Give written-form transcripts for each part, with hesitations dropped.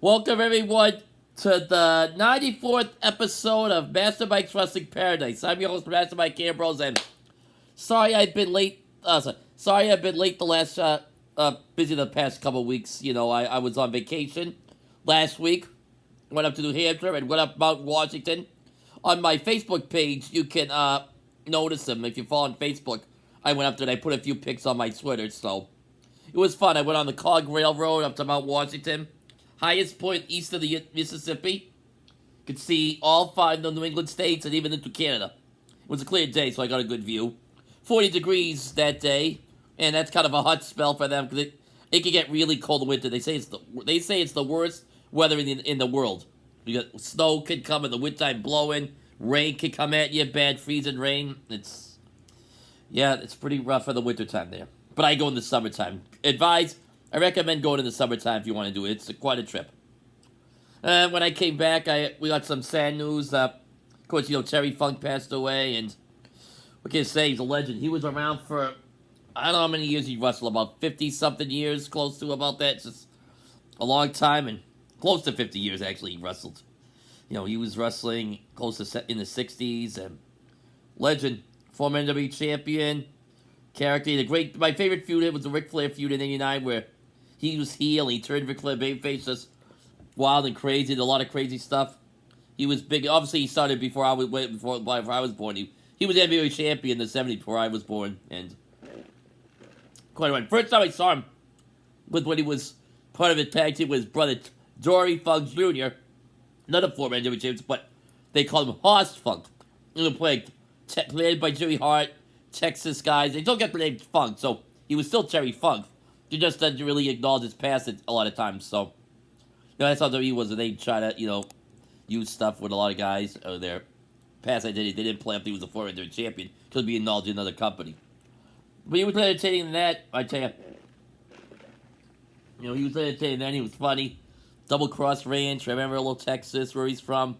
Welcome everyone to the 94th episode of Master Mike's Wrestling Paradise. I'm your host, Master Mike Ambrose, and sorry I've been late. Sorry I've been late the last busy the past couple of weeks. I was on vacation last week. Went up to New Hampshire and went up Mount Washington. On my Facebook page, you can notice them if you follow on Facebook. I went up there and I put a few pics on my Twitter, so it was fun. I went on the Cog Railroad up to Mount Washington, highest point east of the Mississippi. Could see all 5 of the New England states and even into Canada. It was a clear day, so I got a good view. 40 degrees that day, and that's kind of a hot spell for them because it can get really cold in winter. They say it's the worst weather in the world. Snow could come in the wintertime blowing, rain could come at you, bad freezing rain. It's pretty rough for the wintertime there. But I go in the summertime. I recommend going in the summertime if you want to do it. It's quite a trip. And when I came back, we got some sad news. Of course, Terry Funk passed away, and what can I say? He's a legend. He was around for, I don't know how many years he wrestled, about 50-something years, close to about that. It's just a long time, and close to 50 years, actually, he wrestled. He was wrestling close to in the 60s, and legend, former WWE champion, character. My favorite feud was the Ric Flair feud in '89, where he was heel, he turned Ric Flair babyface, just wild and crazy, did a lot of crazy stuff. He was big. Obviously, he started before I was born. He was NBA champion in the '70s before I was born, and quite a run. First time I saw him was when he was part of a tag team with his brother Dory Funk Jr., not a former NBA champion, but they called him Hoss Funk. He was played by Jimmy Hart, Texas guys. They don't get the name Funk, so he was still Terry Funk. He just doesn't really acknowledge his past a lot of times, so that's how WWE was. They try to, use stuff with a lot of guys or their past identity. They didn't play up he was a former champion because he'd be acknowledged in another company. But he was entertaining than that, I tell you. He was entertaining then. He was funny. Double Cross Ranch. Remember Little Texas, where he's from.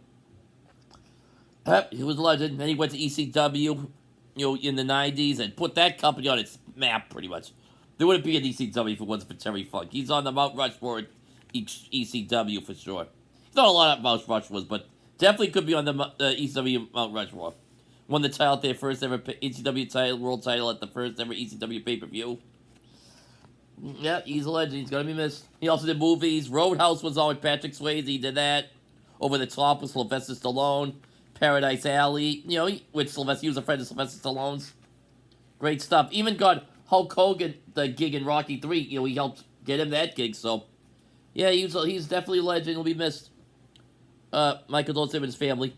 He was a legend. Then he went to ECW, in the 90s and put that company on its map, pretty much. There wouldn't be an ECW if it wasn't for Terry Funk. He's on the Mount Rushmore at ECW for sure. He's not a lot of Mount Rushmore, but definitely could be on the ECW Mount Rushmore. Won the title at their first ever ECW title, world title at the first ever ECW pay-per-view. Yeah, he's a legend. He's gonna be missed. He also did movies. Roadhouse was on with Patrick Swayze. He did that. Over the Top with Sylvester Stallone. Paradise Alley. With Sylvester. He was a friend of Sylvester Stallone's. Great stuff. Even got Hulk Hogan the gig in Rocky 3. He helped get him that gig. So, yeah, he's definitely a legend. He'll be missed. My condolences to him and his family.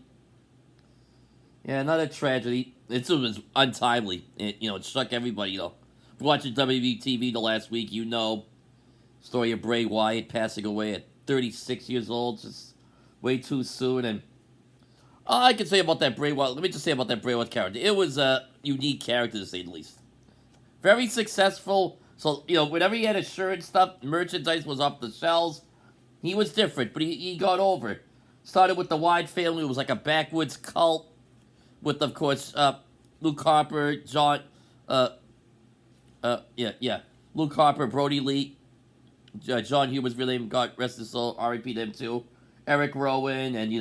Yeah, another tragedy. It was untimely. It struck everybody. Watching WWE TV the last week, story of Bray Wyatt passing away at 36 years old, just way too soon. And all I can say about that Bray Wyatt, let me just say about that Bray Wyatt character, it was a unique character to say the least. Very successful. So whenever he had a shirt and stuff, merchandise was off the shelves. He was different, but he got over it. Started with the Wyatt family. It was like a backwoods cult with, of course, Luke Harper, John. Luke Harper, Brody Lee, John Huber's real name, God rest his soul, R.I.P. to him too. Eric Rowan and,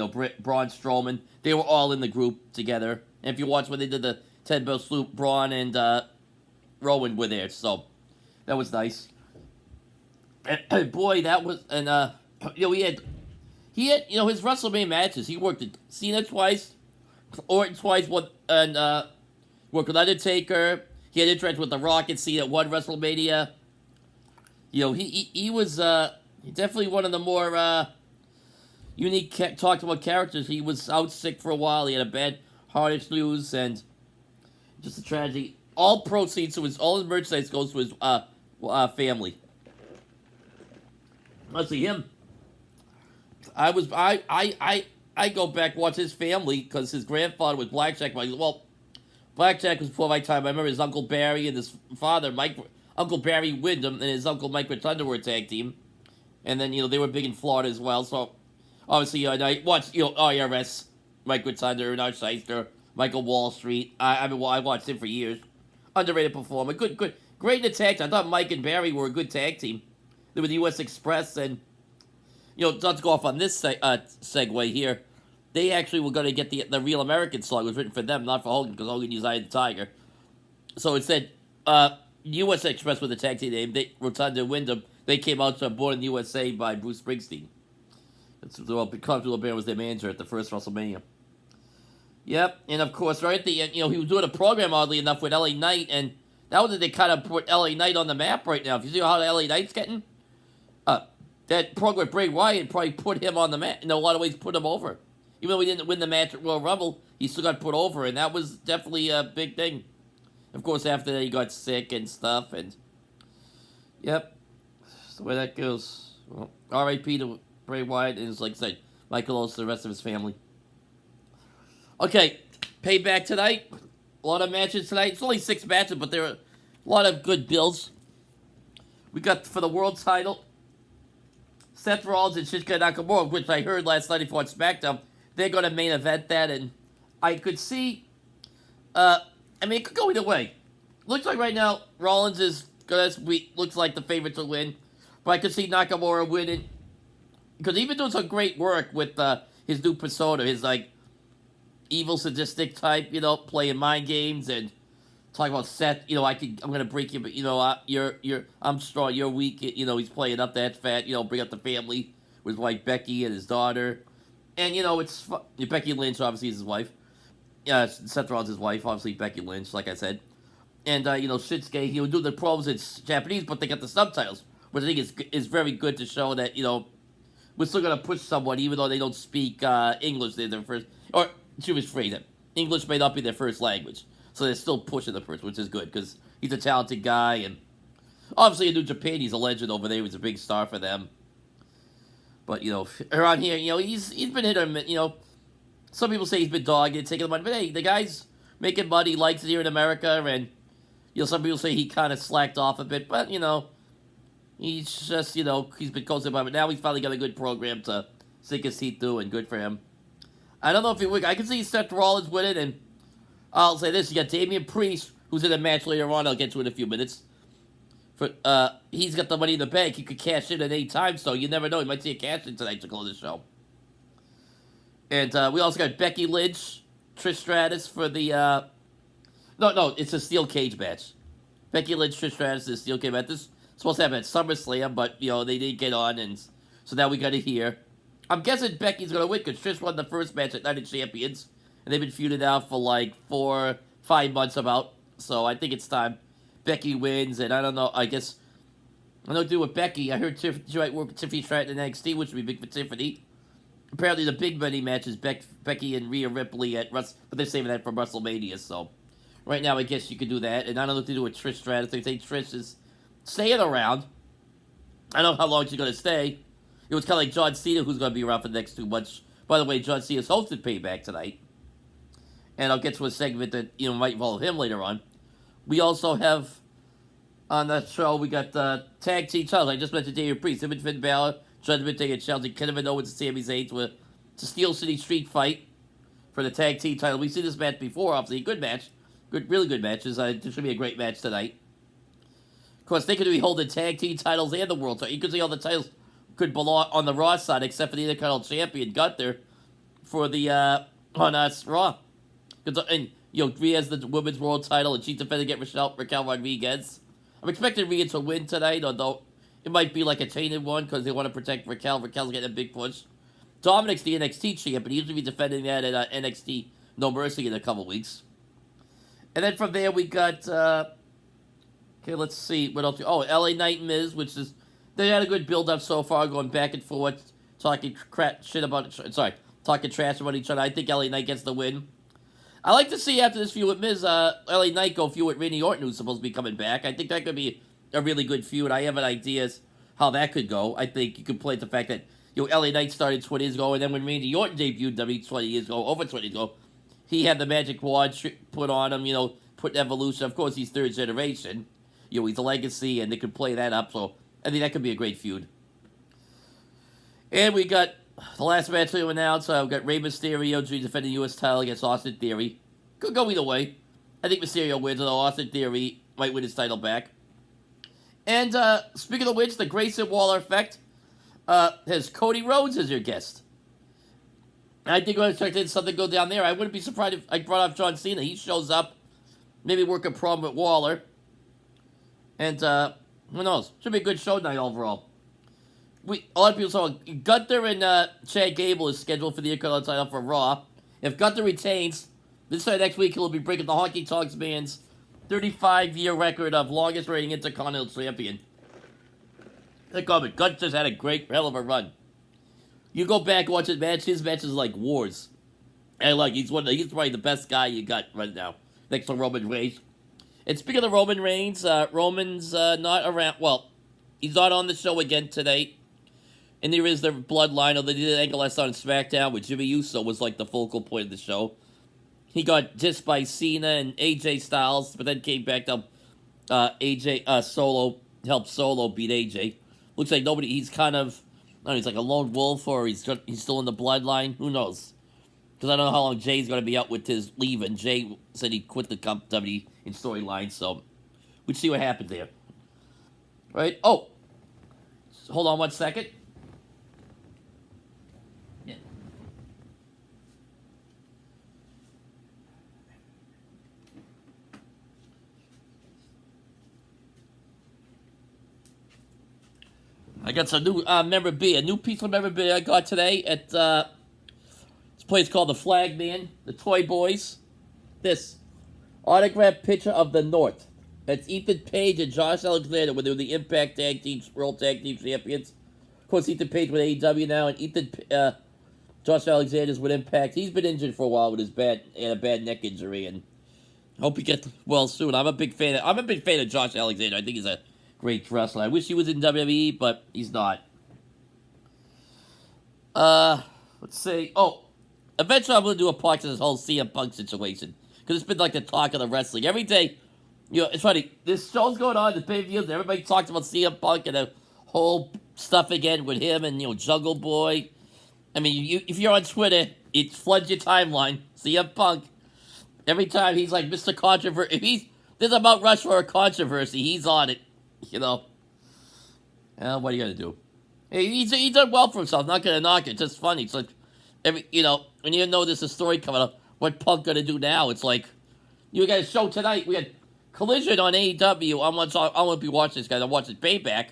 Braun Strowman. They were all in the group together. And if you watch when they did the 10-bell sloop, Braun and Rowan were there. So, that was nice. And boy, that was, and, he had, his WrestleMania matches. He worked at Cena twice, Orton twice, and worked with Undertaker. He had interest with The Rock and Cena at one WrestleMania. He was definitely one of the more unique talked about characters. He was out sick for a while. He had a bad heart issues and just a tragedy. All proceeds to all his merchandise goes to his family. Let's see him. I go back watch his family because his grandfather was Blackjack. Blackjack was before my time. I remember his Uncle Barry and his father, Uncle Barry Windham, and his Uncle Mike Rotunda were a tag team. And then, they were big in Florida as well. So, obviously, I watched, IRS, Mike Rotunda, Ernard Shyster, Michael Wall Street. I watched him for years. Underrated performer. Good. Great in the tag team. I thought Mike and Barry were a good tag team. They were the U.S. Express, and not to go off on this segue here, they actually were going to get the Real American song. It was written for them, not for Hogan, because Hogan used Eye of the Tiger. So it said, U.S. Express with the tag team name, Rotunda and Wyndham, they came out to Born in the USA by Bruce Springsteen. Carl Bear was their manager at the first WrestleMania. Yep, and of course, right at the end, he was doing a program, oddly enough, with LA Knight, and that was they kind of put LA Knight on the map right now. If you see how LA Knight's getting, that program with Bray Wyatt probably put him on the map. In a lot of ways, put him over. Even though he didn't win the match at Royal Rumble, he still got put over, and that was definitely a big thing. Of course, after that, he got sick and stuff, and yep, that's the way that goes. Well, R.I.P. to Bray Wyatt, and like I said, Michael Owens to the rest of his family. Okay, Payback tonight. A lot of matches tonight. It's only 6 matches, but there are a lot of good builds. We got for the world title, Seth Rollins and Shinsuke Nakamura, which I heard last night before on SmackDown. They're going to main event that, and I could see, it could go either way. Looks like right now, Rollins is looks like the favorite to win, but I could see Nakamura winning, because he's been doing some great work with his new persona, his, evil sadistic type, playing mind games and talking about Seth, I'm gonna break you, but I'm strong, you're weak, he's playing up that fat, bring up the family with his wife Becky and his daughter, and it's Becky Lynch obviously is his wife, Seth Rollins' his wife, obviously Becky Lynch, like I said, and Shinsuke, he would do the promos in Japanese, but they got the subtitles, which I think is very good to show that we're still gonna push someone even though they don't speak English, they're their first, or she was phrase it. English may not be their first language, so they're still pushing the person, which is good because he's a talented guy, and obviously in New Japan he's a legend over there. He's a big star for them. But around here, he's been hit or miss. Some people say he's been dogged, taking the money, but hey, the guy's making money, likes it here in America, and some people say he kind of slacked off a bit, but he's just he's been coasting by, but now he's finally got a good program to sink his teeth through, and good for him. I don't know if he would. I can see Seth Rollins with it, and I'll say this: you got Damian Priest, who's in a match later on. I'll get to it in a few minutes. He's got the money in the bank. He could cash in at any time, so you never know. You might see a cash in tonight to close the show. And we also got Becky Lynch, Trish Stratus for the. No, it's a steel cage match. Becky Lynch, Trish Stratus, is a steel cage match. This is supposed to happen at SummerSlam, but they didn't get on, and so now we got it here. I'm guessing Becky's going to win because Trish won the first match at Night of Champions, and they've been feuding out for 4-5 months about. So I think it's time Becky wins, and I don't know. I guess I don't do with Becky. I heard she might work with Tiffany Stratton in NXT, which would be big for Tiffany. Apparently, the big money match is Becky and Rhea Ripley but they're saving that for WrestleMania. So right now, I guess you could do that, and I don't know what to do with Trish Stratus. They say Trish is staying around. I don't know how long she's going to stay. It was kind of like John Cena, who's going to be around for the next 2 months. By the way, John Cena's hosted Payback tonight. And I'll get to a segment that, might involve him later on. We also have, on that show, we got the tag team titles. I just mentioned Damian Priest, him and Finn Balor, Judgment Day and Chelsea, Kevin Owens and Sami Zayn to a Steel City Street fight for the tag team title. We've seen this match before, obviously. Good match. Really good matches. This should be a great match tonight. Of course, they could be holding tag team titles and the world title. You could see all the titles could belong on the Raw side, except for the Intercontinental Champion Gunther for the on Raw. And Rhea has the Women's World Title, and she's defending against Raquel Rodriguez. I'm expecting Rhea to win tonight, although it might be like a tainted one because they want to protect Raquel. Raquel's getting a big push. Dominic's the NXT champ, but he's going to be defending that at NXT No Mercy in a couple weeks. And then from there we got let's see what else. Oh, LA Knight and Miz, which is. They had a good build-up so far, going back and forth, talking trash about each other. I think LA Knight gets the win. I like to see after this feud with Miz, LA Knight go feud with Randy Orton, who's supposed to be coming back. I think that could be a really good feud. I have an idea how that could go. I think you could play the fact that LA Knight started 20 years ago, and then when Randy Orton debuted WWE 20 years ago, over 20 years ago, he had the magic wand put on him. Put Evolution. Of course, he's third generation. He's a legacy, and they could play that up. So I think that could be a great feud. And we got the last match we announced. We've got Rey Mysterio defending the U.S. title against Austin Theory. Could go either way. I think Mysterio wins, although Austin Theory might win his title back. And speaking of which, the Grayson Waller effect. has Cody Rhodes as your guest. I think I'm expecting something to go down there. I wouldn't be surprised if I brought up John Cena. He shows up, maybe work a problem with Waller. And, who knows? Should be a good show tonight overall. A lot of people saw Gunther and Chad Gable is scheduled for the Intercontinental title for Raw. If Gunther retains, this time next week he'll be breaking the Honky Tonks Man's 35-year record of longest reigning Intercontinental Champion. Think of it, Gunther's had a hell of a run. You go back and watch his matches like wars. And like he's probably the best guy you got right now, next to Roman Reigns. And speaking of Roman Reigns, Roman's not around. Well, he's not on the show again today. And there is the bloodline, although they did an angle last on SmackDown with Jimmy Uso was like the focal point of the show. He got dissed by Cena and AJ Styles, but then came back to AJ Solo, helped Solo beat AJ. Looks like he's kind of, I don't know, he's like a lone wolf or he's still in the bloodline. Who knows? Because I don't know how long Jay's going to be out with his leave, and Jay said he quit the company in storyline, so we'll see what happens there. Right? Oh, hold on one second. Yeah. I got some new memorabilia, a new piece of memorabilia I got today at this place called the Flagman, the Toy Boys. This autographed picture of the North. That's Ethan Page and Josh Alexander when they were the Impact World Tag Team Champions. Of course, Ethan Page with AEW now, and Josh Alexander's with Impact. He's been injured for a while with a bad neck injury, and hope he gets well soon. I'm a big fan of Josh Alexander. I think he's a great wrestler. I wish he was in WWE, but he's not. Let's see. Oh, eventually I'm going to do a podcast on this whole CM Punk situation. Because it's been like the talk of the wrestling. Every day, it's funny. This show's going on, the pay-per-views, and everybody talks about CM Punk and the whole stuff again with him and, Jungle Boy. I mean, if you're on Twitter, it floods your timeline. CM Punk. Every time he's like Mr. Controversy. If there's a Mount Rushmore controversy, he's on it. What are you going to do? He's done well for himself. Not going to knock it. It's just funny. It's like, when you know there's a story coming up, what Punk going to do now? It's like, you got a show tonight. We had Collision on AEW. I want to be watching this guy. I'm watching Payback.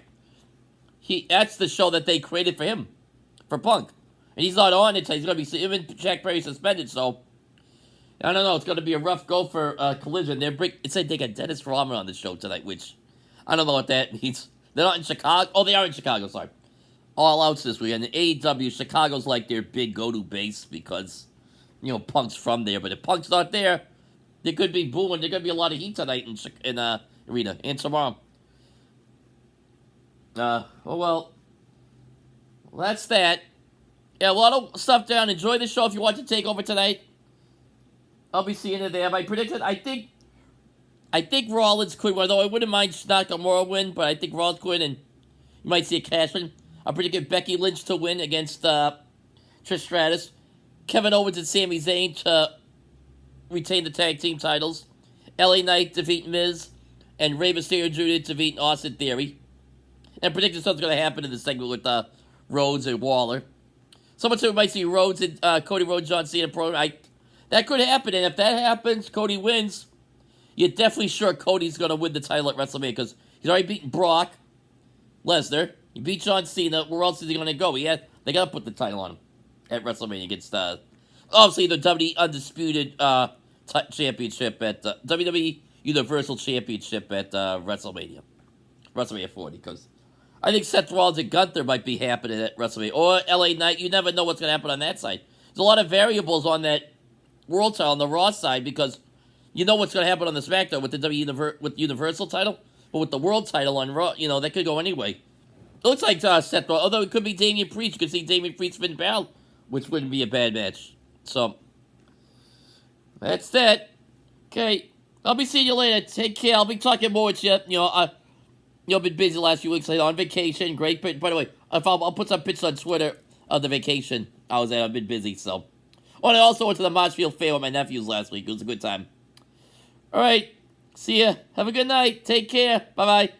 That's the show that they created for him, for Punk. And he's not on it. So he's going to be, him and Jack Perry suspended, so I don't know. It's going to be a rough go for Collision. It's like they got Dennis Rodman on the show tonight, which I don't know what that means. They're not in Chicago. Oh, they are in Chicago, sorry. All Outs this weekend. AEW, Chicago's like their big go-to base because, Punk's from there. But if Punk's not there, there could be booing. There could be a lot of heat tonight in arena and tomorrow. Well, that's that. Yeah, a lot of stuff down. Enjoy the show if you want to take over tonight. I'll be seeing it there. My prediction, I think Rollins could win, although I wouldn't mind Nakamura win, but I think Rollins could, and you might see a cash win. I'm predicting Becky Lynch to win against Trish Stratus. Kevin Owens and Sami Zayn to retain the tag team titles. LA Knight defeat Miz, and Rey Mysterio Jr. defeat Austin Theory. And predicting something's going to happen in the segment with Rhodes and Waller. Someone said we might see Rhodes and Cody Rhodes, John Cena program. That could happen, and if that happens, Cody wins. You're definitely sure Cody's going to win the title at WrestleMania because he's already beaten Brock Lesnar. He beat John Cena. Where else is he going to go? They got to put the title on him at WrestleMania against, obviously, the WWE Undisputed Championship at WWE Universal Championship at WrestleMania 40. Because I think Seth Rollins and Gunther might be happening at WrestleMania. Or LA Knight. You never know what's going to happen on that side. There's a lot of variables on that world title on the Raw side because you know what's going to happen on the SmackDown with the with Universal title, but with the world title on Raw, that could go anyway. It looks like Seth Rollins, although it could be Damian Priest. You could see Damian Priest Finn Balor, which wouldn't be a bad match. So, that's that. Okay, I'll be seeing you later. Take care. I'll be talking more with you. I've been busy the last few weeks. On vacation. Great. By the way, I'll put some pictures on Twitter of the vacation I was at. I've been busy, so. Oh, and I also went to the Marshfield Fair with my nephews last week. It was a good time. All right. See ya. Have a good night. Take care. Bye-bye.